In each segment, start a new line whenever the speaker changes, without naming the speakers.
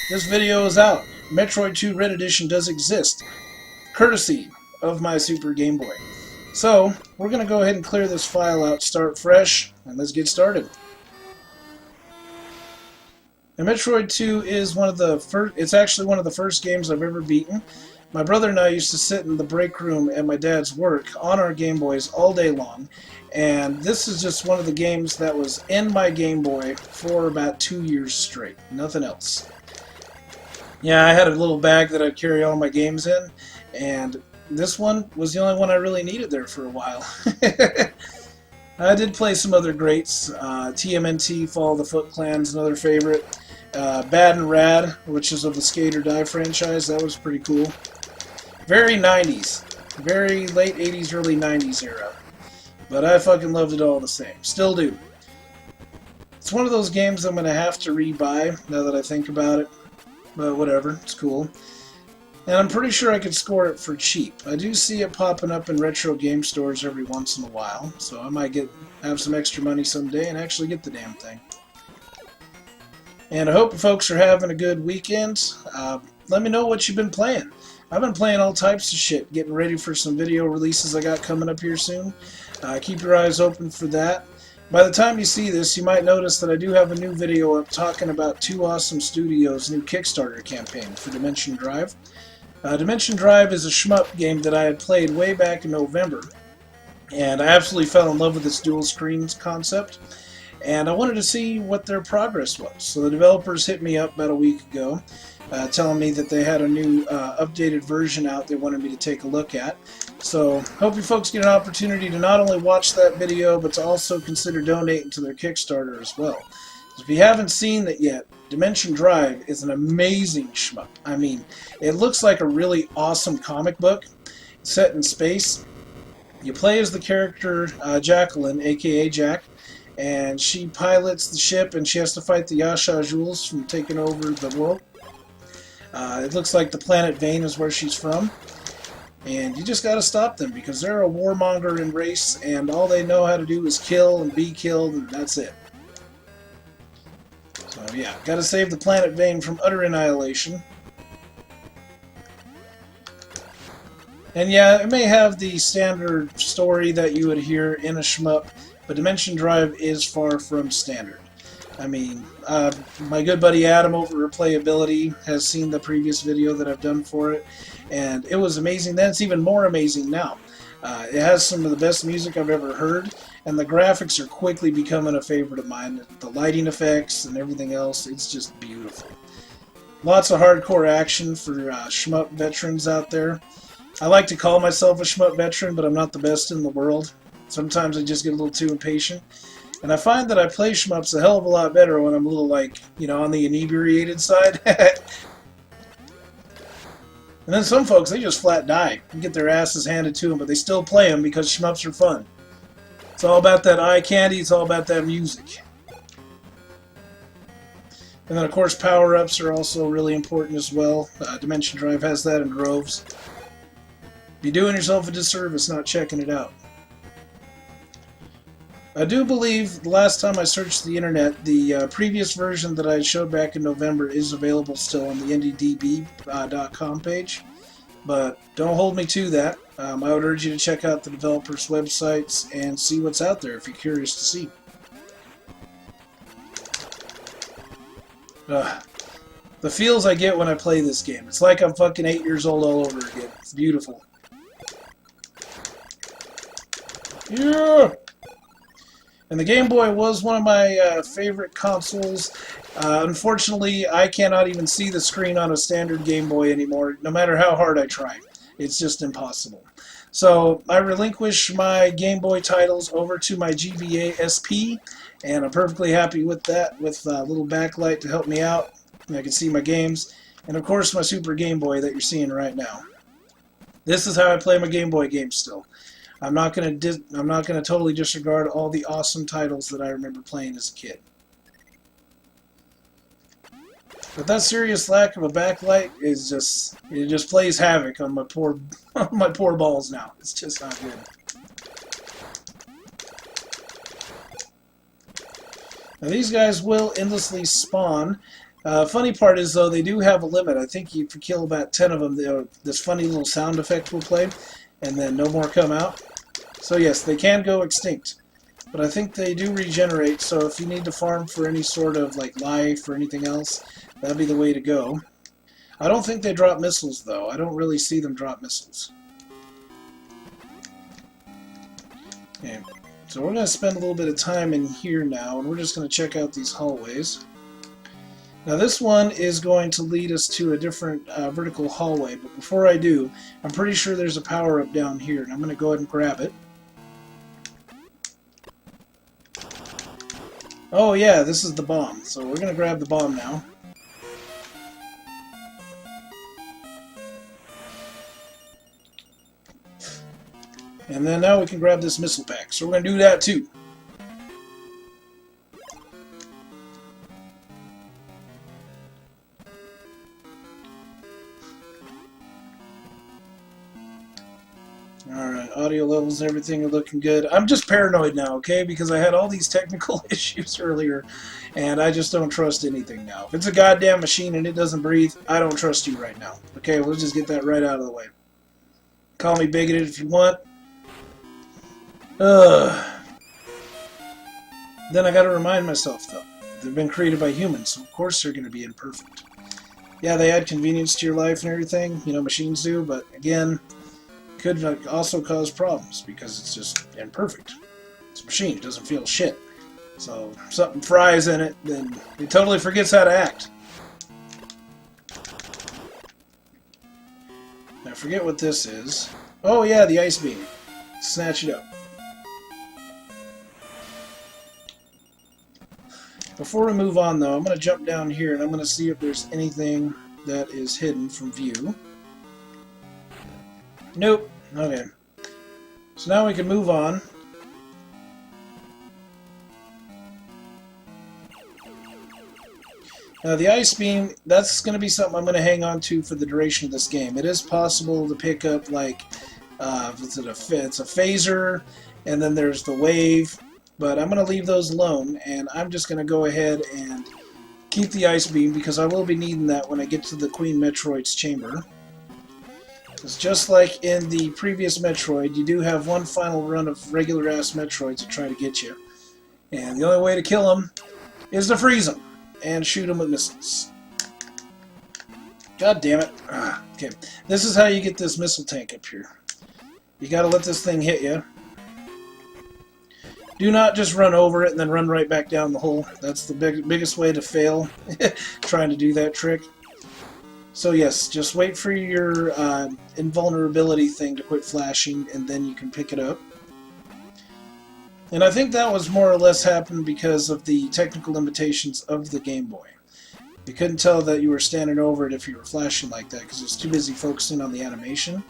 this video is out. Metroid 2 Red Edition does exist, courtesy of my Super Game Boy. So, we're going to go ahead and clear this file out, start fresh, and let's get started. And Metroid 2 is one of the first, it's actually one of the first games I've ever beaten. My brother and I used to sit in the break room at my dad's work on our Game Boys all day long, and this is just one of the games that was in my Game Boy for about 2 years straight. Nothing else. Yeah, I had a little bag that I'd carry all my games in, and this one was the only one I really needed there for a while. I did play some other greats. TMNT, Fall of the Foot Clan's another favorite. Bad and Rad, which is of the Skate or Die franchise, that was pretty cool. Very 90s. Very late 80s, early 90s era. But I fucking loved it all the same. Still do. It's one of those games I'm going to have to re-buy now that I think about it. But whatever, it's cool. And I'm pretty sure I could score it for cheap. I do see it popping up in retro game stores every once in a while, so I might have some extra money someday and actually get the damn thing. And I hope you folks are having a good weekend. Let me know what you've been playing. I've been playing all types of shit, getting ready for some video releases I got coming up here soon. Keep your eyes open for that. By the time you see this, you might notice that I do have a new video up talking about Two Awesome Studios' new Kickstarter campaign for Dimension Drive. Dimension Drive is a shmup game that I had played way back in November, and I absolutely fell in love with this dual screens concept, and I wanted to see what their progress was. So the developers hit me up about a week ago, telling me that they had a new updated version out they wanted me to take a look at. So hope you folks get an opportunity to not only watch that video, but to also consider donating to their Kickstarter as well. If you haven't seen it yet, Dimension Drive is an amazing shmup. I mean, it looks like a really awesome comic book set in space. You play as the character Jacqueline, aka Jack, and she pilots the ship and she has to fight the Yasha Jules from taking over the world. It looks like the planet Vane is where she's from. And you just gotta stop them because they're a warmongering race and all they know how to do is kill and be killed, and that's it. So yeah, gotta save the planet Vane from utter annihilation. And yeah, it may have the standard story that you would hear in a shmup, but Dimension Drive is far from standard. I mean, my good buddy Adam over at Replayability has seen the previous video that I've done for it, and it was amazing then. It's even more amazing now. It has some of the best music I've ever heard, and the graphics are quickly becoming a favorite of mine. The lighting effects and everything else, it's just beautiful. Lots of hardcore action for shmup veterans out there. I like to call myself a shmup veteran, but I'm not the best in the world. Sometimes I just get a little too impatient. And I find that I play shmups a hell of a lot better when I'm a little, like, you know, on the inebriated side. And then some folks, they just flat die and get their asses handed to them, but they still play them because shmups are fun. It's all about that eye candy, it's all about that music. And then, of course, power-ups are also really important as well. Dimension Drive has that in droves. You're doing yourself a disservice not checking it out. I do believe the last time I searched the internet, the previous version that I showed back in November is available still on the IndieDB.com page, but don't hold me to that. I would urge you to check out the developers' websites and see what's out there if you're curious to see. The feels I get when I play this game. It's like I'm fucking 8 years old all over again. It's beautiful. Yeah! And the Game Boy was one of my favorite consoles. Unfortunately, I cannot even see the screen on a standard Game Boy anymore, no matter how hard I try. It's just impossible. So I relinquish my Game Boy titles over to my GBA SP, and I'm perfectly happy with that, with a little backlight to help me out. And I can see my games, and of course my Super Game Boy that you're seeing right now. This is how I play my Game Boy games still. I'm not gonna totally disregard all the awesome titles that I remember playing as a kid. But that serious lack of a backlight is it just plays havoc on my poor my poor balls now. It's just not good. Now these guys will endlessly spawn. Funny part is, though, they do have a limit. I think if you kill about 10 of them, this funny little sound effect will play, and then no more come out. So yes, they can go extinct. But I think they do regenerate, so if you need to farm for any sort of like life or anything else, that'd be the way to go. I don't think they drop missiles, though. I don't really see them drop missiles. Okay, so we're going to spend a little bit of time in here now, and we're just going to check out these hallways. Now this one is going to lead us to a different vertical hallway, but before I do, I'm pretty sure there's a power-up down here, and I'm going to go ahead and grab it. Oh yeah, this is the bomb, so we're going to grab the bomb now. And then now we can grab this missile pack, so we're going to do that too. Alright, audio levels and everything are looking good. I'm just paranoid now, okay? Because I had all these technical issues earlier, and I just don't trust anything now. If it's a goddamn machine and it doesn't breathe, I don't trust you right now. Okay, we'll just get that right out of the way. Call me bigoted if you want. Then I gotta remind myself, though, they've been created by humans, so of course they're gonna be imperfect. Yeah, they add convenience to your life and everything, you know, machines do, but again, could also cause problems because it's just imperfect. It's a machine, it doesn't feel shit. So if something fries in it, then it totally forgets how to act. I forget what this is. Oh yeah, the ice beam. Snatch it up. Before we move on, though, I'm going to jump down here and I'm going to see if there's anything that is hidden from view. Nope. Okay. So now we can move on. Now the ice beam, that's going to be something I'm going to hang on to for the duration of this game. It is possible to pick up, like, it's a phaser, and then there's the wave. But I'm going to leave those alone, and I'm just going to go ahead and keep the ice beam, because I will be needing that when I get to the Queen Metroid's chamber. Because just like in the previous Metroid, you do have one final run of regular-ass Metroids to try to get you. And the only way to kill them is to freeze them and shoot them with missiles. God damn it. Okay, this is how you get this missile tank up here. You got to let this thing hit you. Do not just run over it and then run right back down the hole. That's the biggest way to fail, trying to do that trick. So yes, just wait for your invulnerability thing to quit flashing, and then you can pick it up. And I think that was more or less happened because of the technical limitations of the Game Boy. You couldn't tell that you were standing over it if you were flashing like that, because it was too busy focusing on the animation.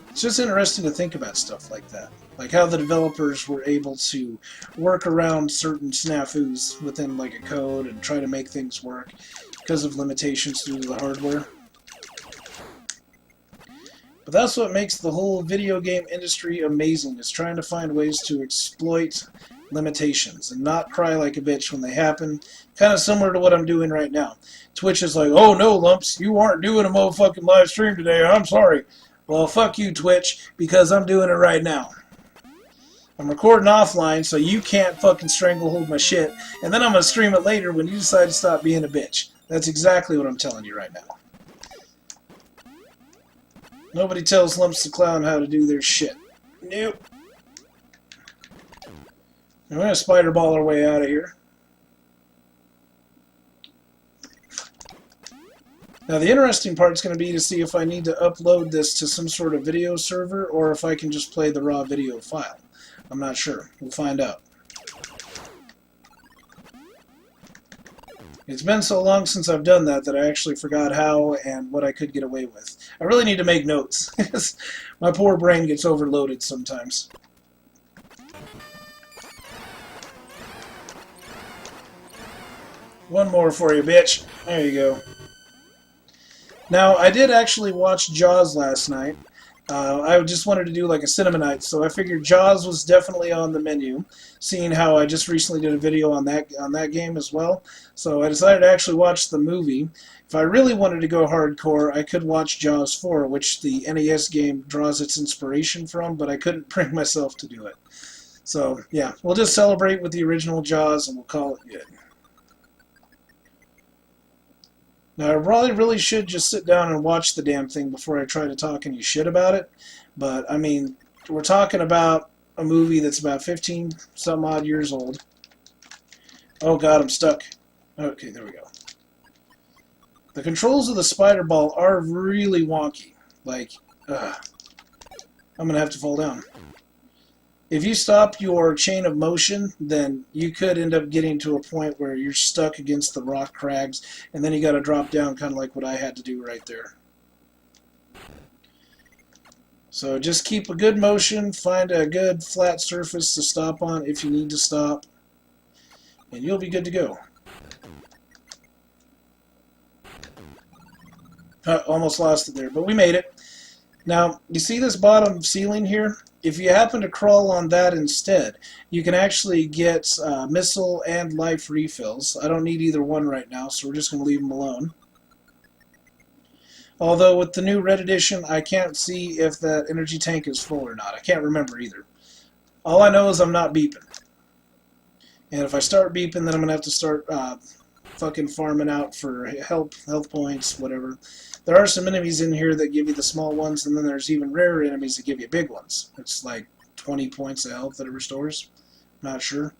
It's just interesting to think about stuff like that. Like how the developers were able to work around certain snafus within like a code and try to make things work because of limitations due to the hardware. But that's what makes the whole video game industry amazing, is trying to find ways to exploit limitations and not cry like a bitch when they happen. Kind of similar to what I'm doing right now. Twitch is like, oh no, Lumpz, you aren't doing a motherfucking live stream today, I'm sorry. Well, fuck you, Twitch, because I'm doing it right now. I'm recording offline, so you can't fucking stranglehold my shit, and then I'm going to stream it later when you decide to stop being a bitch. That's exactly what I'm telling you right now. Nobody tells Lumpz the Clown how to do their shit. Nope. We're going to spider ball our way out of here. Now the interesting part is going to be to see if I need to upload this to some sort of video server or if I can just play the raw video file. I'm not sure. We'll find out. It's been so long since I've done that that I actually forgot how and what I could get away with. I really need to make notes. My poor brain gets overloaded sometimes. One more for you, bitch. There you go. Now, I did actually watch Jaws last night, I just wanted to do like a cinema night, so I figured Jaws was definitely on the menu, seeing how I just recently did a video on that game as well. So I decided to actually watch the movie. If I really wanted to go hardcore, I could watch Jaws 4, which the NES game draws its inspiration from, but I couldn't bring myself to do it. So yeah, we'll just celebrate with the original Jaws and we'll call it good. Now, I probably really should just sit down and watch the damn thing before I try to talk any shit about it. But, I mean, we're talking about a movie that's about 15 some odd years old. Oh god, I'm stuck. Okay, there we go. The controls of the spider ball are really wonky. Like, I'm gonna have to fall down. If you stop your chain of motion, then you could end up getting to a point where you're stuck against the rock crags, and then you got to drop down, kind of like what I had to do right there. So just keep a good motion, find a good flat surface to stop on if you need to stop, and you'll be good to go. Almost lost it there, but we made it. Now, you see this bottom ceiling here? If you happen to crawl on that instead, you can actually get missile and life refills. I don't need either one right now, so we're just going to leave them alone. Although with the new Red Edition, I can't see if that energy tank is full or not. I can't remember either. All I know is I'm not beeping. And if I start beeping, then I'm going to have to start fucking farming out for health points, whatever. There are some enemies in here that give you the small ones, and then there's even rarer enemies that give you big ones. It's like 20 points of health that it restores. Not sure.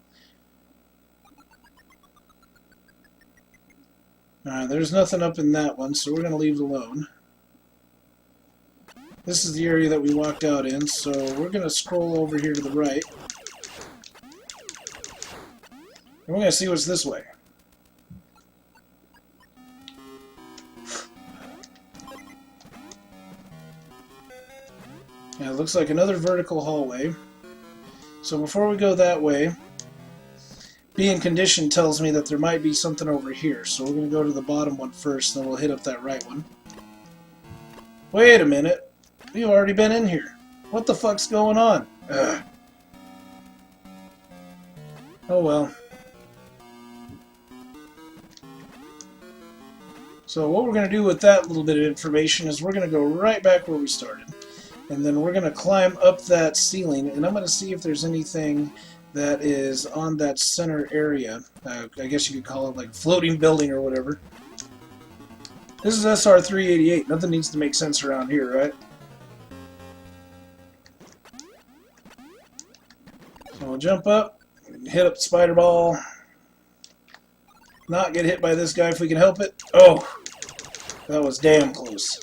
Alright, there's nothing up in that one, so we're going to leave it alone. This is the area that we walked out in, so we're going to scroll over here to the right. And we're going to see what's this way. Yeah, it looks like another vertical hallway. So before we go that way, being conditioned tells me that there might be something over here. So we're going to go to the bottom one first, then we'll hit up that right one. Wait a minute. We've already been in here. What the fuck's going on? Ugh. Oh well. So what we're going to do with that little bit of information is we're going to go right back where we started. And then we're going to climb up that ceiling, and I'm going to see if there's anything that is on that center area. I guess you could call it like a floating building or whatever. This is SR-388. Nothing needs to make sense around here, right? So we'll jump up, hit up the spider ball. Not get hit by this guy if we can help it. Oh, that was damn close.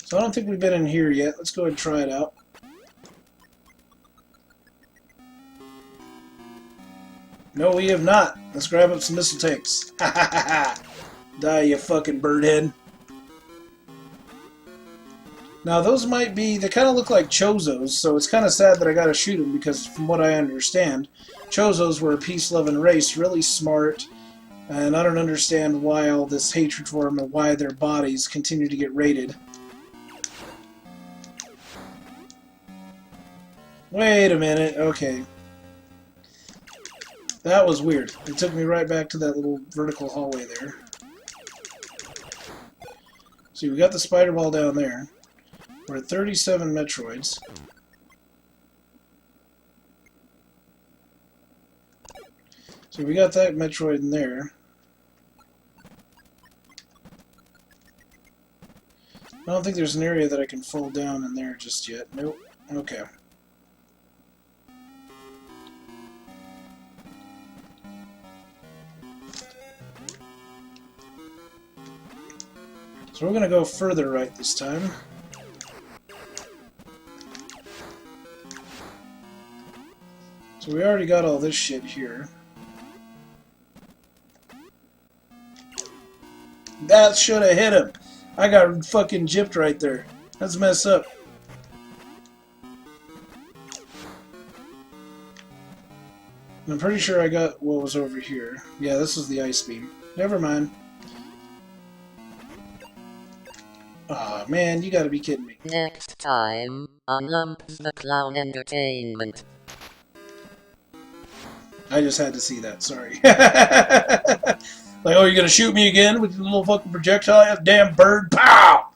So I don't think we've been in here yet. Let's go ahead and try it out. No, we have not. Let's grab up some missile tanks. Ha ha ha ha! Die, you fucking birdhead. Now those might be, they kind of look like Chozos, so it's kind of sad that I gotta shoot them because from what I understand, Chozos were a peace-loving race, really smart, and I don't understand why all this hatred for them and why their bodies continue to get raided. Wait a minute, okay. That was weird. It took me right back to that little vertical hallway there. See, we got the spider ball down there. We're at 37 Metroids. So we got that Metroid in there. I don't think there's an area that I can fall down in there just yet. Nope. Okay. So we're going to go further right this time. So we already got all this shit here. That should have hit him. I got fucking gypped right there. That's messed up. I'm pretty sure I got what was over here. Yeah, this is the ice beam. Never mind. Aw, man, you gotta be kidding me.
Next time on Lumpz the Clown Entertainment.
I just had to see that, sorry. Like, oh, you're gonna shoot me again with your little fucking projectile? Damn bird, pow!